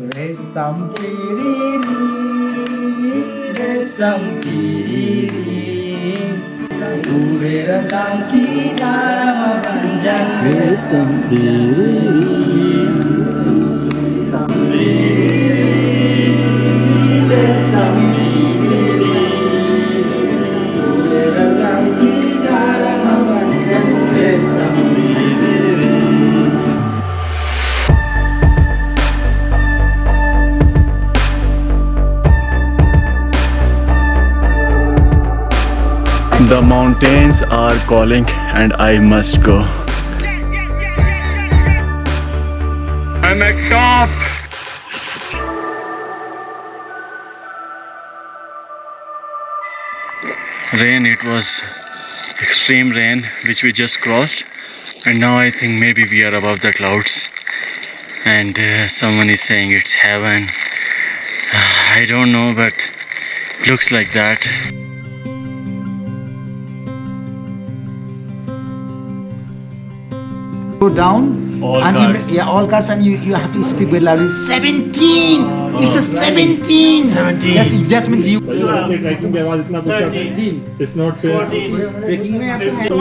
Resam piriri, resam piriri, Ure ki nama panjang. Resam piriri, resam piriri, resam piriri, Ure ki nama panjang. Resam piriri. The mountains are calling and I must go. I'm at top. Rain, it was extreme rain which we just crossed, and now I think maybe we are above the clouds, and someone is saying it's heaven. I don't know, but looks like that. Go down All and cards. all cards, and you have to speak very loudly. 17. It's a 17. 17. Yes, that means you. Tracking के बाद इतना पूछा it's not fair Breaking में आपको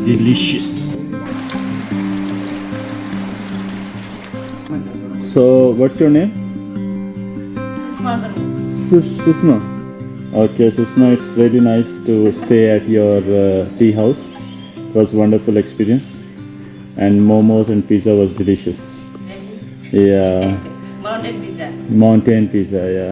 Delicious. So, what's your name? Susma. Okay, Susma, it's really nice to stay at your tea house. It was a wonderful experience, and momos and pizza was delicious. Yeah. Mountain pizza. Mountain pizza, yeah.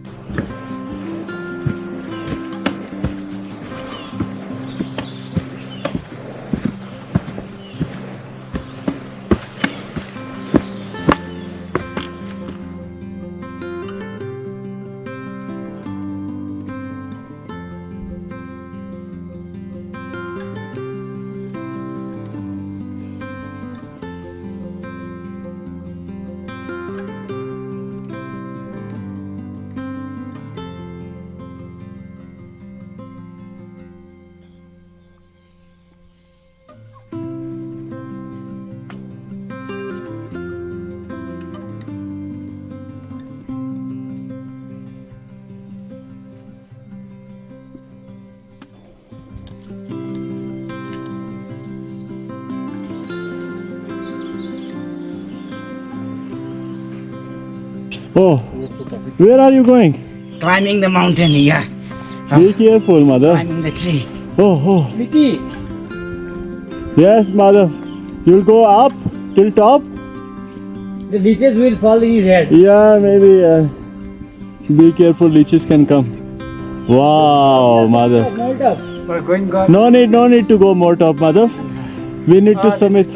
Oh, where are you going? climbing the mountain here. Be careful, mother. Climbing the tree. Oh. Yes, mother. You'll go up till top? The leeches will fall in his head. Yeah, maybe. Be careful, leeches can come. Wow, mother. We're going. No need to go more top, mother. We need to summit.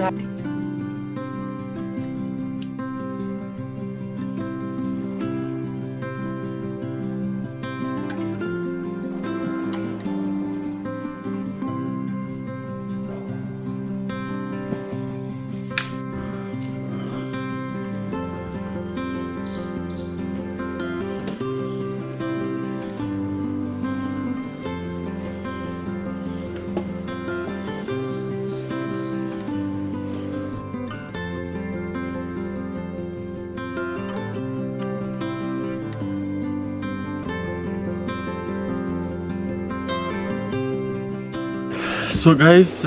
So guys,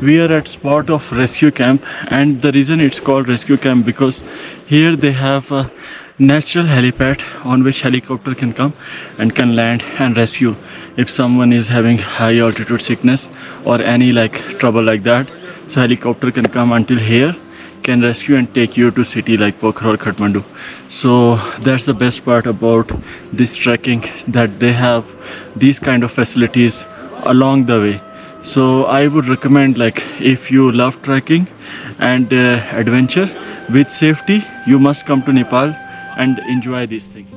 we are at spot of rescue camp, and the reason it's called rescue camp because here they have a natural helipad on which helicopter can come and can land and rescue if someone is having high altitude sickness or any like trouble like that. So helicopter can come until here, can rescue and take you to city like Pokhara or Kathmandu. So that's the best part about this trekking, that they have these kind of facilities along the way. So I would recommend, like, if you love trekking and adventure with safety, you must come to Nepal and enjoy these things.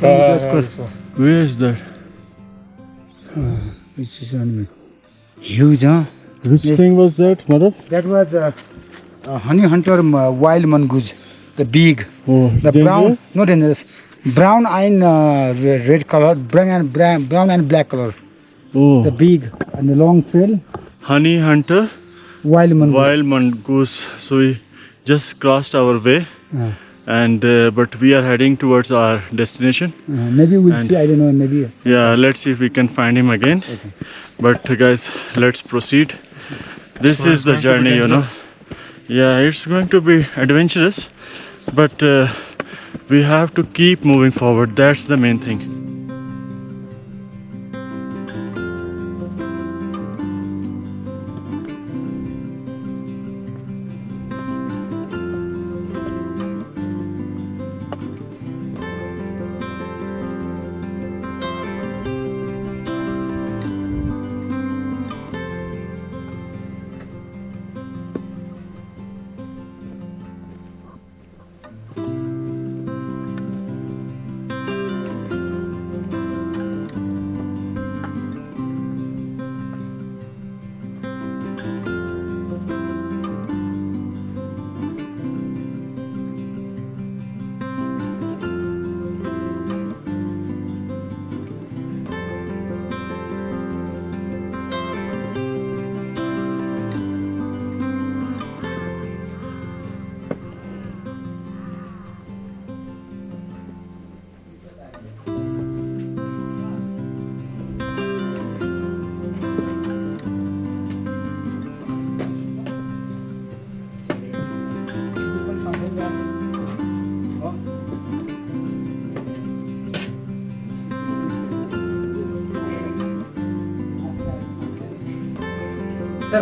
Where is that? Which is one huge, huh? Which thing was that, Madhav? That was a honey hunter wild mongoose, the big, Oh, the dangerous? brown, not dangerous, brown and red color, brown and black color, Oh, the big and the long tail honey hunter, wild mongoose. wild mongoose. So we just crossed our way, Uh, and but we are heading towards our destination. maybe we'll And- see. I don't know. Maybe. Yeah, let's see if we can find him again. But guys, let's proceed. This is the journey, you know. Yeah, it's going to be adventurous, but we have to keep moving forward. That's the main thing.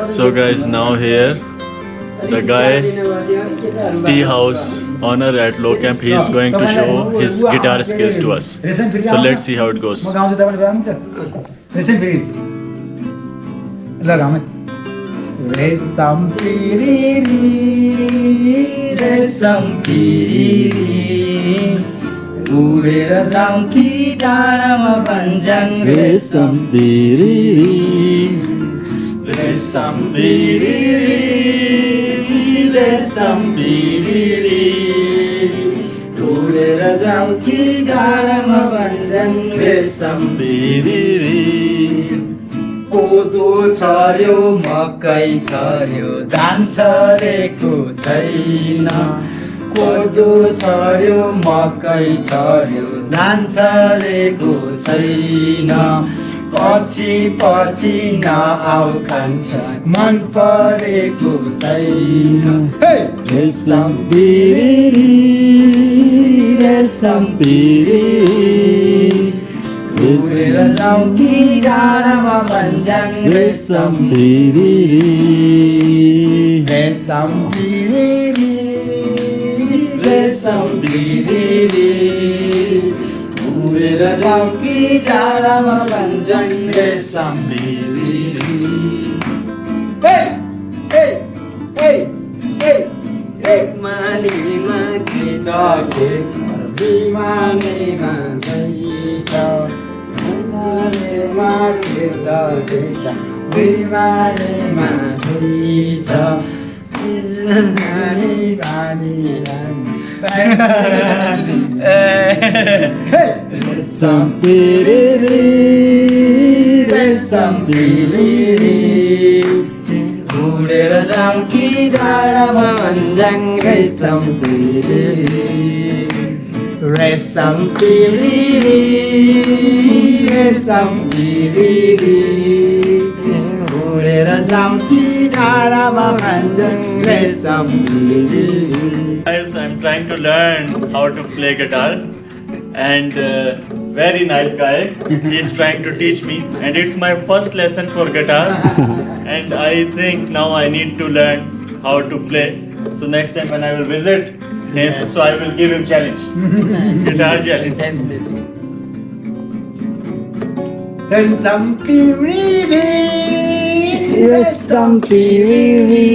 So guys, now here the guy, tea house owner at Low Camp, he is going to show his guitar skills to us. So let's see how it goes. म गाउँछु तपाईले भ्याउनु हुन्छ रेसम फेरि ल गाउँ रेसम फेरि उडेर जाउँ कि डाँडामा भन्ज्याङ रेसम Resam biriri, resam biriri, उडेर जाउँ कि डाँडामा भन्ज्याङ रेसम biriri. कोदो छर्यो मकै छर्यो धान छरेको छैन कोदो छर्यो मकै छर्यो धान छरेको छैन पछि पछि नआउ खान्छ मन परेको छैन रेसम बिरिरी रेसम बिरिरी उडेर जाउँ कि डाँडामा भन्ज्याङ रेसम बिरिरी रेसम बिरिरी रेसम बिरिरी उडेर जाउँ कि डाँडामा भन्ज्याङ रेसम बिरिरी एक मालीमा गीत गीत बिमानीमा गीत बिमानीमा गीत गीत बिमानीमा गीत नानी बानी रेसम बिरिरी रेसम बिरिरी उडेर जाउँ कि डाँडामा भन्ज्याङ रेसम बिरिरी रेसम बिरिरी रेसम बिरिरी उडेर जाउँ कि डाँडामा भन्ज्याङ रेसम बिरिरी Guys, I'm trying to learn how to play guitar, and very nice guy. He's trying to teach me, and it's my first lesson for guitar, and I think now I need to learn how to play. So next time when I will visit him, so I will give him challenge, guitar challenge. रेसम बिरिरी रेसम बिरिरी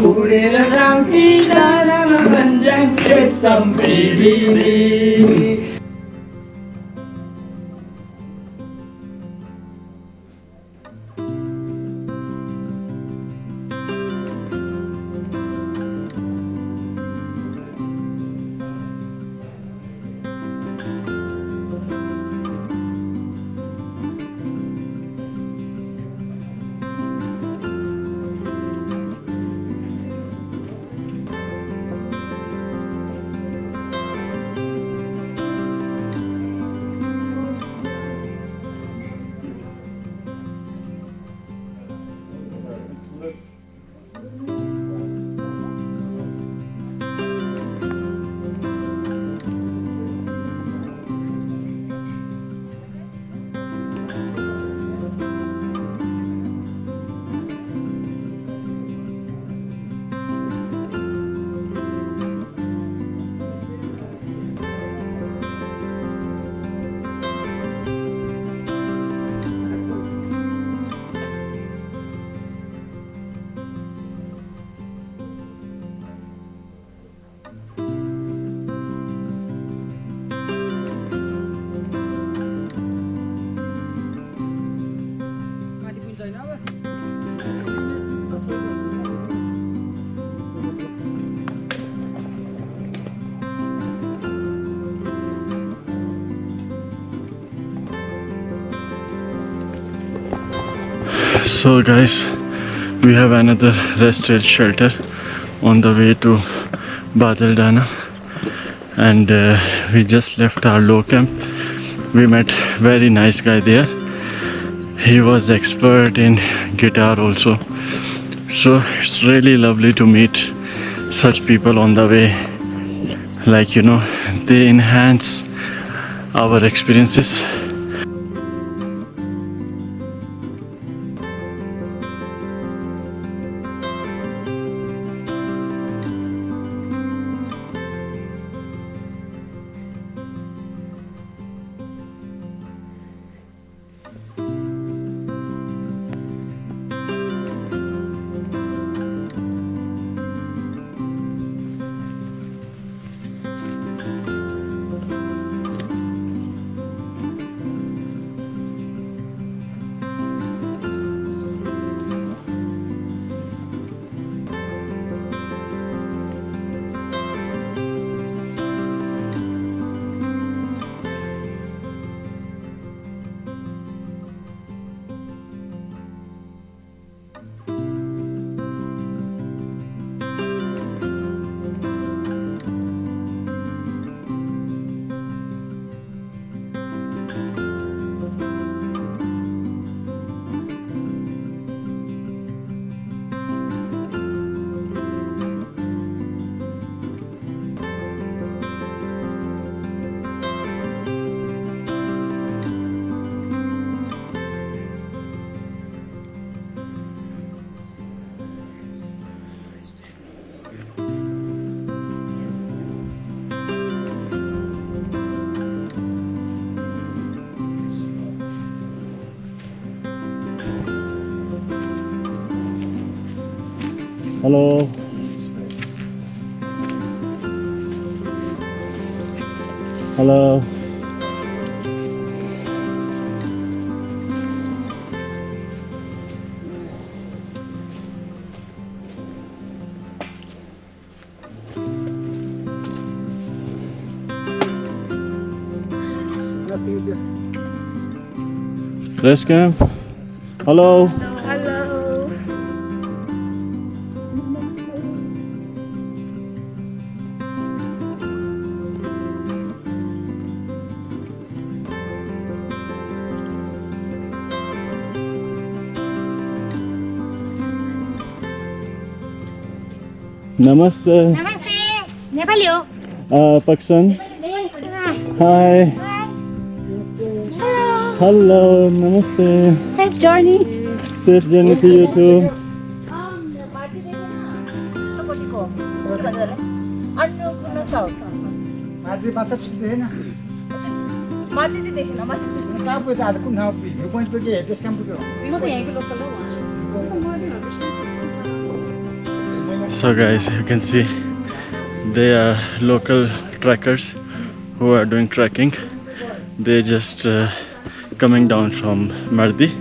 उडेर जाउँ कि डाँडामा भन्ज्याङ रेसम बिरिरी So guys, we have another rest shelter on the way to Badal Dana, and we just left our low camp. We met very nice guy there. He was expert in guitar also, so it's really lovely to meet such people on the way. Like, you know, they enhance our experiences. Hello. Hello. Rest camp. Hello. Hello. Namaste. Namaste. Nepali हो? Pakistan. Hi. Hi. Hello. Namaste. Safe journey. Safe journey to you too. माथि माछा देखेन माथि चाहिँ देखेन माथि चाहिँ कहाँ पुग्यो आज कुन ठाउँ भ्यू पोइन्ट पुग्यो हेडलेस कहाँ पुग्यो म त यहीँको लोकल हो So guys, you can see they are local trekkers who are doing trekking. They just coming down from Mardi,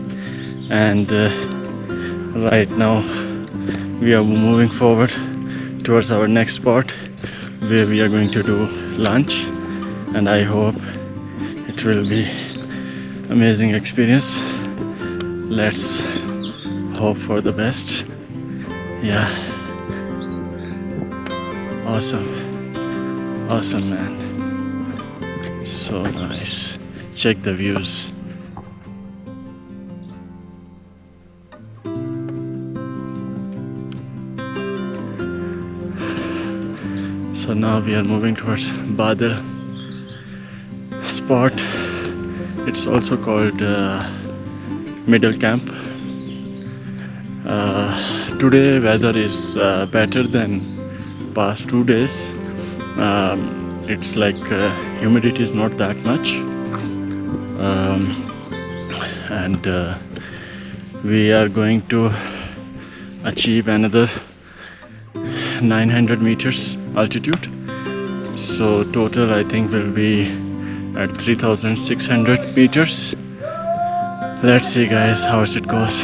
and right now we are moving forward towards our next spot where we are going to do lunch, and I hope it will be amazing experience. Let's hope for the best. Yeah. Awesome man, so nice. Check the views. So now we are moving towards Badal spot. It's also called middle camp. Today weather is better than past 2 days. It's like humidity is not that much, and we are going to achieve another 900 meters altitude. So total I think will be at 3600 meters. Let's see guys how it goes.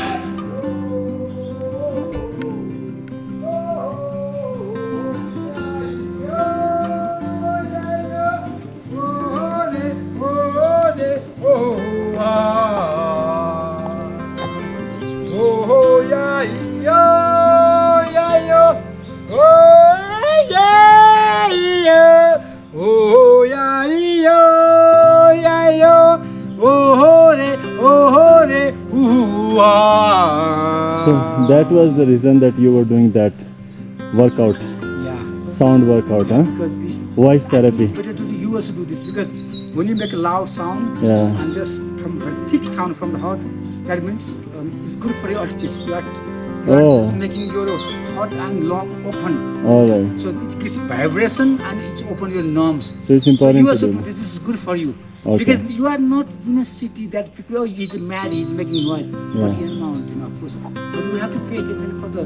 Wow. So that was the reason that you were doing that workout, Yeah. sound workout, huh? Because this Voice therapy. it's better to do, you also do this because when you make a loud sound Yeah. and just from very thick sound from the heart, that means it's good for your altitude. You are Oh. just making your heart and lung open. All right. So it gives vibration and it's open your nerves. So it's important you to also do do that. this. This is good for you. Okay. Because you are not in a city that people, oh, he's mad, he's making noise. Yeah. But here in mountain, of course. But we have to pay attention for the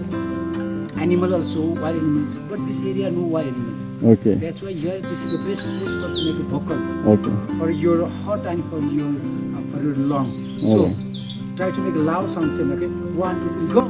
animal also, wild animals. But this area, no wild animal. Okay. That's why here, this is the best place for to make a vocal Okay. for your heart and for your lung. So Alright. try to make a loud sound. Same, okay? 1, 2, 3, go.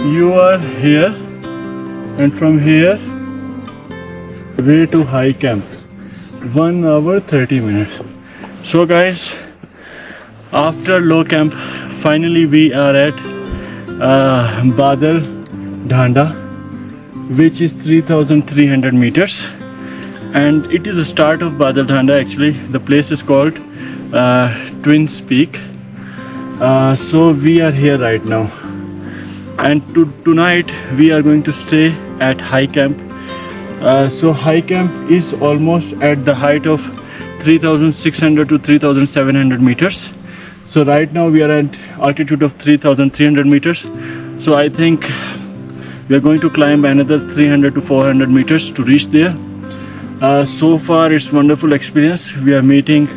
You are here, and from here way to high camp, 1 hour 30 minutes. So guys, after low camp, finally we are at Badal Dhanda, which is 3,300 meters, and it is the start of Badal Dhanda. Actually, the place is called Twins Peak. So we are here right now, and tonight we are going to stay at high camp. So high camp is almost at the height of 3,600 to 3,700 meters. So right now we are at altitude of 3,300 meters. So I think we are going to climb another 300 to 400 meters to reach there. So far it's wonderful experience. We are meeting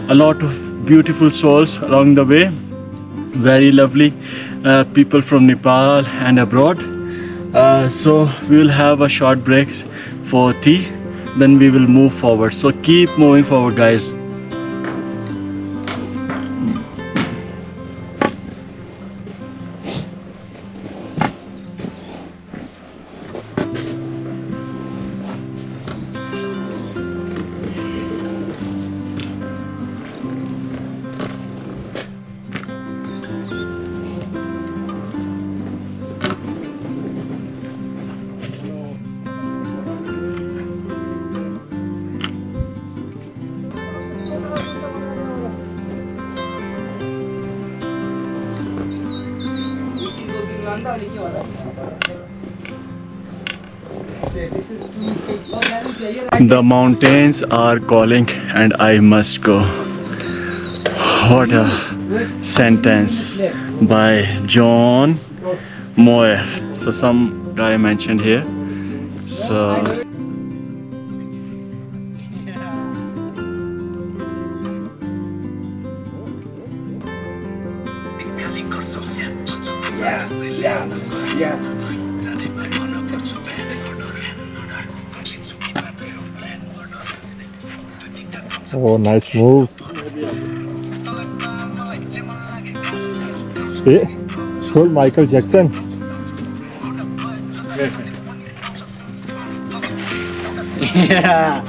a lot of beautiful souls along the way, very lovely people from Nepal and abroad. So we will have a short break for tea, then we will move forward. So keep moving forward, guys. The mountains are calling and I must go. What a sentence by John Moyer. So some guy mentioned here. So Oh, nice moves. Eh, full Michael Jackson. Yeah.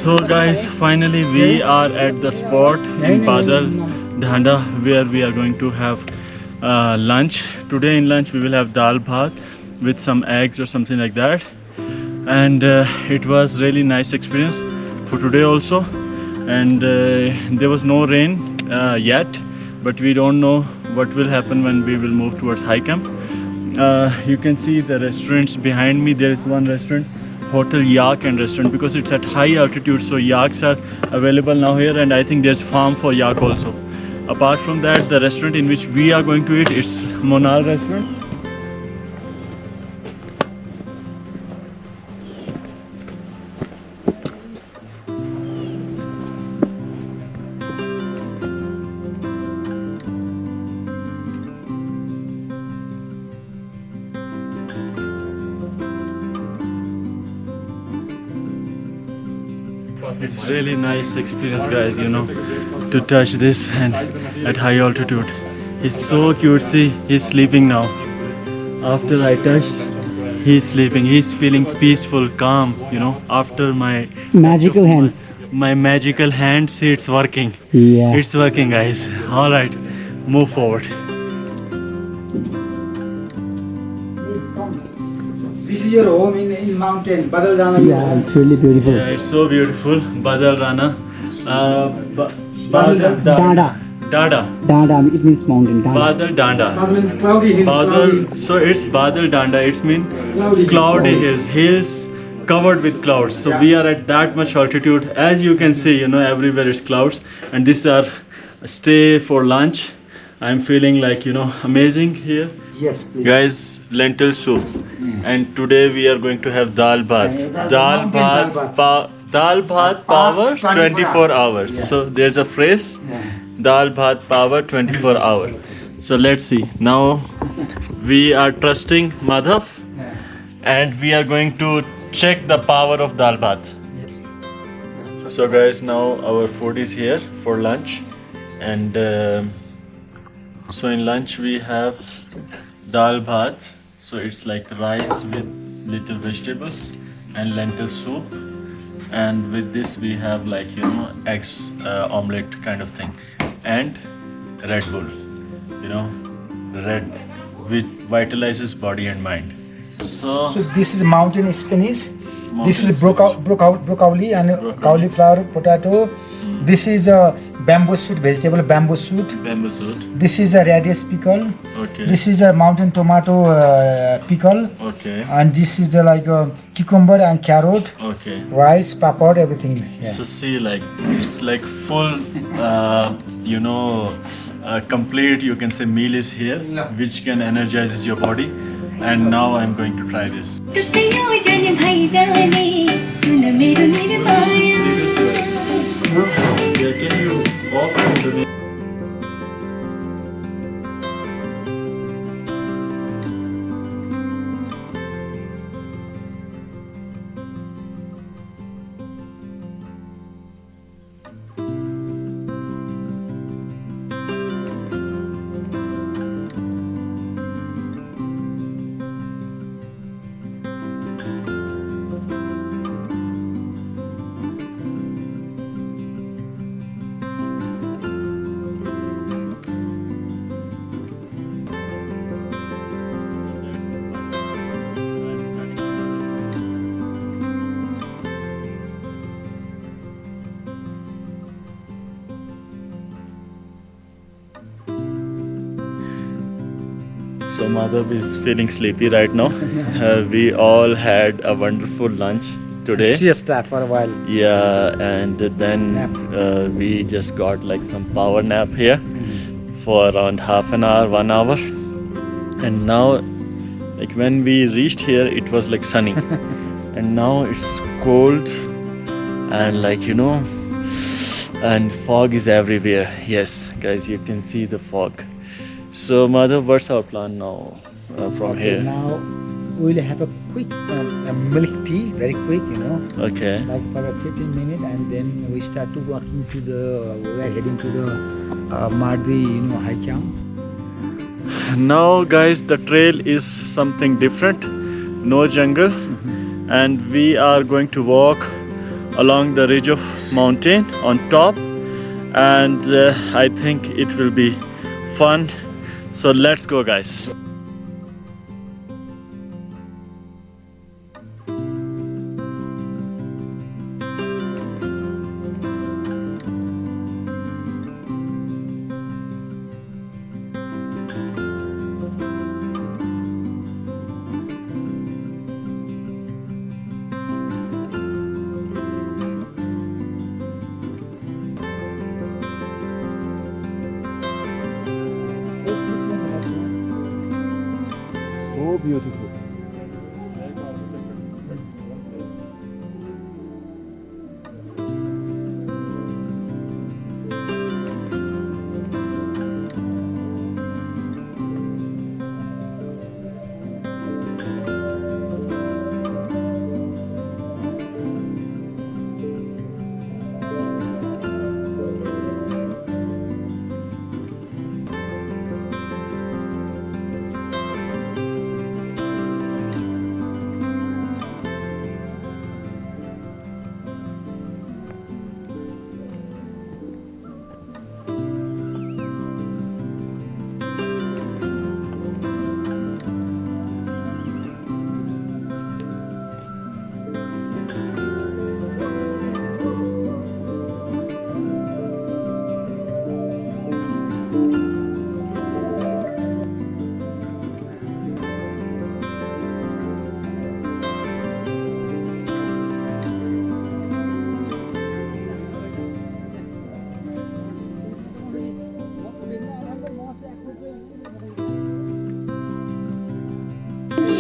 So guys, finally we are at the spot in Badal Dhanda where we are going to have lunch. Today in lunch we will have dal bhat with some eggs or something like that. And it was really nice experience for today also. And there was no rain yet, but we don't know what will happen when we will move towards high camp. You can see the restaurants behind me. There is one restaurant, Hotel Yak and Restaurant, because it's at high altitude, so yaks are available now here, and I think there's farm for yak also. Apart from that, the restaurant in which we are going to eat, it's Monar Restaurant. It's really nice experience, guys, you know, to touch this and at high altitude. He's so cute. See, he's sleeping now. After I touched, he's sleeping. He's feeling peaceful, calm, you know, after my Magical hands. my magical hand. See, it's working. Yeah. It's working, guys. All right, move forward. This is your home in mountain, Badal Rana. Yeah, it's really beautiful. Yeah, it's so beautiful. Badal Rana. Badal Dada. Dada. Dada, it means mountain. Dada. Badal Danda. Badal means cloudy. Badal, so it's Badal Danda. It's mean cloudy hills covered with clouds. So we are at that much altitude. As you can see, you know, everywhere is clouds. And this is our stay for lunch. I'm feeling like, you know, amazing here. Yes, please. Guys, lentil soup. And today we are going to have dal bhat. Dal bhat, dal bhat power 24 hours. Yeah. So there's a phrase, dal bhat power 24 hours. So let's see. Now we are trusting Madhav and we are going to check the power of dal bhat. So guys, now our food is here for lunch. And so in lunch we have dal bhat. So it's like rice with little vegetables and lentil soup, and with this we have, like, you know, eggs omelette kind of thing, and Red Bull, you know, red, which vitalizes body and mind. So So this is mountain spinach. This is Mountain broccoli and cauliflower, potato. This is a bamboo shoot vegetable, bamboo shoot. bamboo shoot. This is a radish pickle. Okay. This is a mountain tomato pickle. Okay. And this is like a cucumber and carrot, Okay. rice, papad, everything. Yeah. So see, like, it's like full, you know, complete, you can say, meal is here, which can energizes your body. And now I'm going to try this. Yeah, can you off the So Madhav is feeling sleepy right now. We all had a wonderful lunch today. Siesta for a while. Yeah, and then we just got like some power nap here for around half an hour, 1 hour. And now Like when we reached here, it was like sunny, and now it's cold, and like and fog is everywhere. Yes, guys, you can see the fog. So, Madhav, what's our plan now from here? Now we'll have a quick milk tea, very quick, Okay. like for a 15 minutes, and then we start to walking to we're heading to the Mardi, high camp. Now, guys, the trail is something different. No jungle, and we are going to walk along the ridge of mountain on top, and I think it will be fun. So let's go, guys. So beautiful.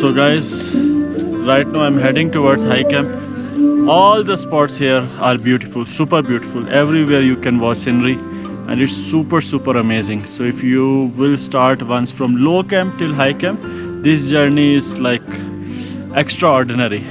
So guys, right now I'm heading towards high camp. All the spots here are beautiful, super beautiful. Everywhere you can watch scenery, and it's super amazing. So if you will start once from low camp till high camp, this journey is like extraordinary.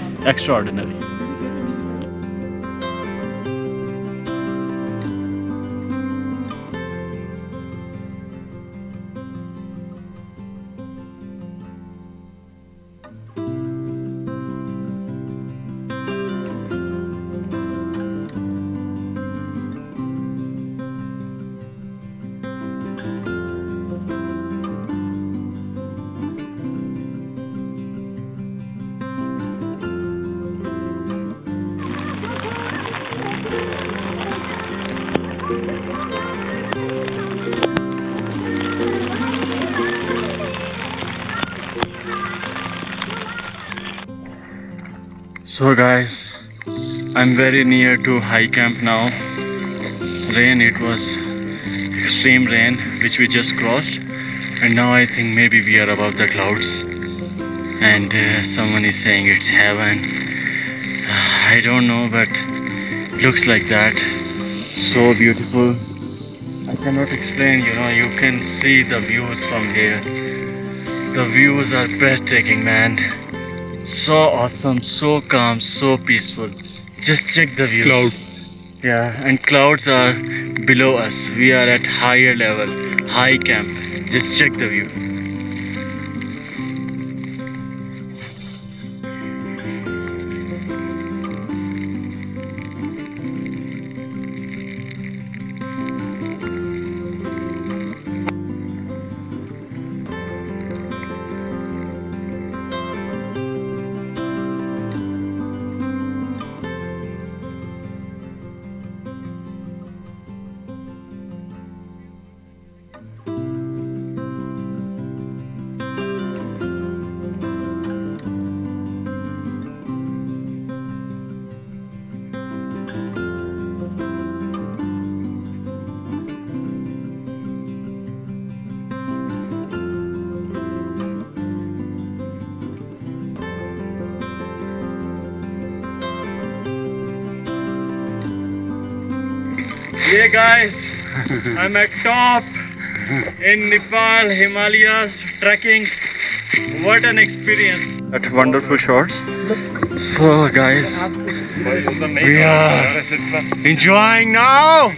So guys, I'm very near to high camp now. It was extreme rain which we just crossed, and now I think maybe we are above the clouds, and someone is saying it's heaven. I don't know, but looks like that. So beautiful. I cannot explain, you can see the views from here. The views are breathtaking, man. So awesome, so calm, so peaceful. Just check the views. Cloud. Yeah, and clouds are below us. We are at higher level, high camp. Just check the view. Yeah, guys, I'm at top in Nepal, Himalayas, trekking. What an experience! At wonderful shots. So, guys, we are enjoying now.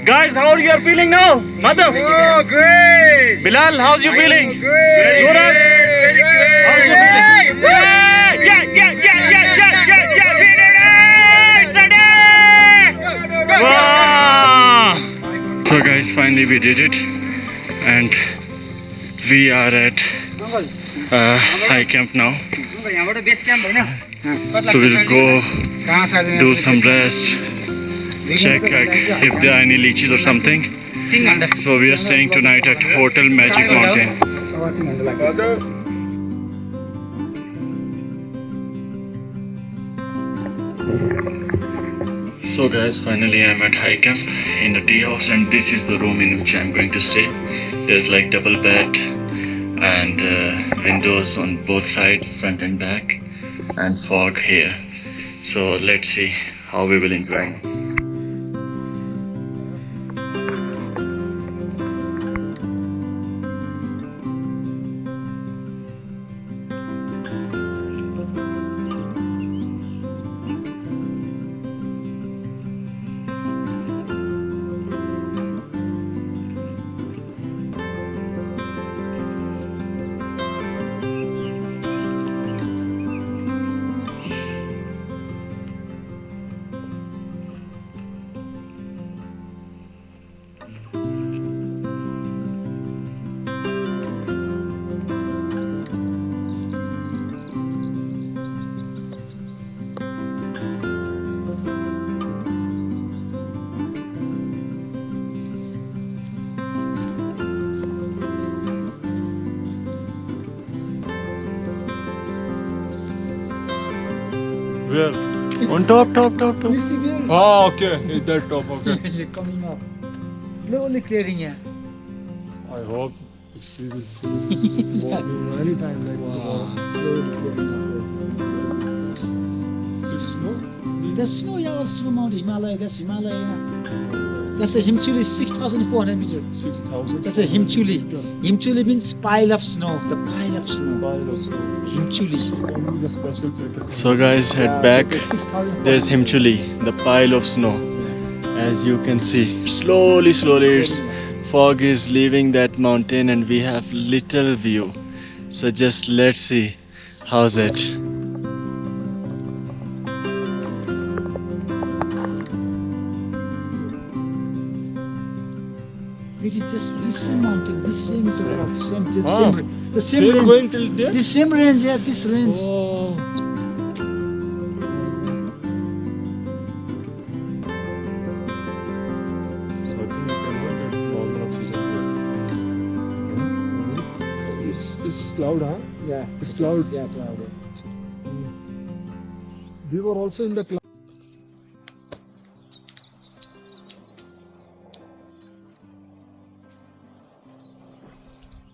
Guys, how are you feeling now? Madhav? Oh, great! Bilal, how's you feeling? Great! Suraj? How's you feeling? Wow! So guys, finally we did it, and we are at high camp now. So we'll go do some rest, check if there are any leeches or something. So we are staying tonight at Hotel Magic Mountain. So guys, finally I'm at high camp in a tea house, and this is the room in which I'm going to stay. There's like double bed and windows on both sides, front and back, and fog here. So let's see how we will enjoy. Where? On top. You see there? Oh, okay. It's that top, okay. You're coming up. Slowly clearing here. I hope she will see it morning anytime like tomorrow. Slowly clearing up. So it's snow? There's snow, yeah, all through Mount Himalaya. That's Himalaya. That's a Himchuli, 6,400 meters. 6,000. That's a Himchuli. Himchuli means pile of snow. The pile of snow. Pile of snow. Himchuli. Only the special ticket. So guys, head back. There's Himchuli, the pile of snow. As you can see, slowly its fog is leaving that mountain, and we have little view. So just let's see how's it. It is just this same mountain, this same top, same tip, Ah, the same Still range. going till there? This same range, yeah, this range. Oh. So I think you can get normal oxygen here. It's cloud, huh? Yeah, It's cloud. yeah, cloud. We were also in the cloud.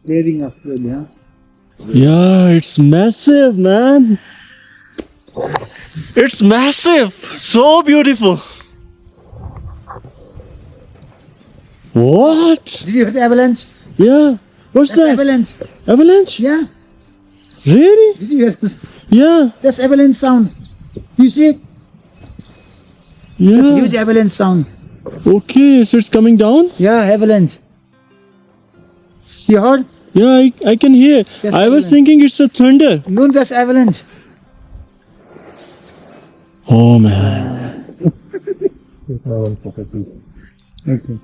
Clearing of food, yeah. Yeah, it's massive, man. It's massive. So beautiful. What? Did you hear the avalanche? Yeah. What's That's that? avalanche. Avalanche? Yeah. Really? Did you hear this? Yeah. That's avalanche sound. You see it? That's Yeah. huge avalanche sound. Okay, so it's coming down? Yeah, avalanche. You heard? Yeah, I can hear. Yes, I was avalanche. thinking it's a thunder. No, that's avalanche. Oh man. Okay.